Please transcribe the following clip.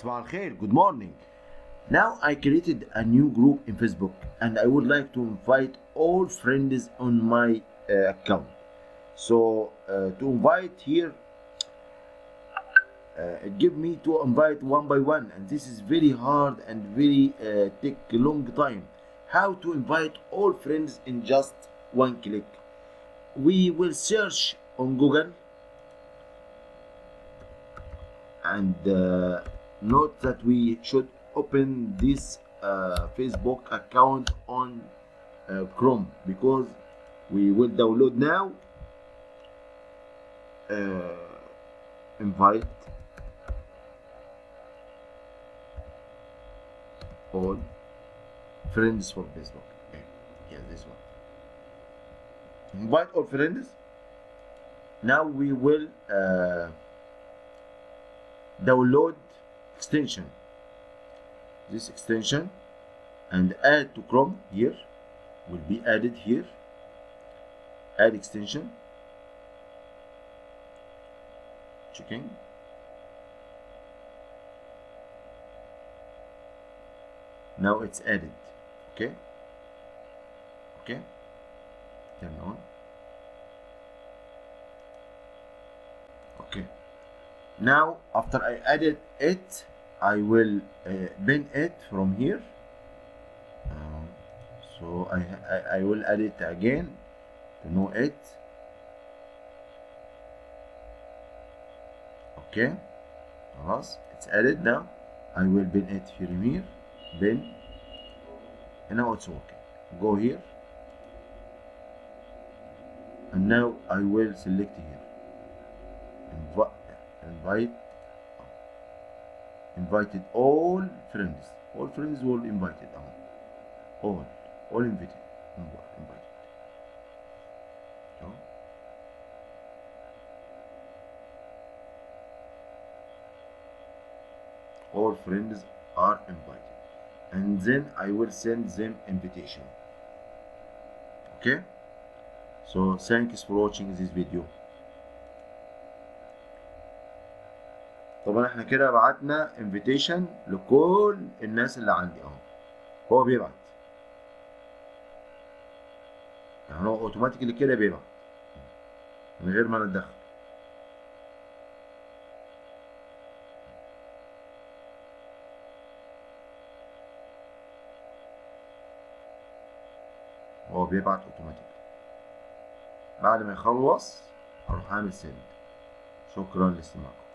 صباح الخير. Good morning. Now I created a new group in Facebook and I would like to invite all friends on my account. So to invite here, give me to invite one by one, and this is very hard and very take a long time. How to invite all friends in just one click? We will search on Google and note that we should open this Facebook account on Chrome, because we will download now invite all friends for Facebook. Okay. Yeah, this one. Invite all friends. Now we will download extension, this extension, and add to Chrome. Here will be added here. Add extension. Checking. Now it's added. Okay. Okay. Turn on. Okay. Now after I added it, I will bin it from here. So I will add it again to know it. Okay, خلاص, it's added. Now I will bin it from here, bin, and now it's working. Go here, and now I will select here, invited all friends. All friends will invited. All invited. So, all friends are invited, and then I will send them invitation. Okay, so thanks for watching this video. طبعا احنا كده بعتنا invitation لكل الناس اللي عندي اهو. هو بيبعت، يعني هو اوتوماتيكلي كده بيبعت من غير ما نتدخل. هو بيبعت اوتوماتيكلي. بعد ما يخلص هروح اعمل سند. شكرا لاستماعكم.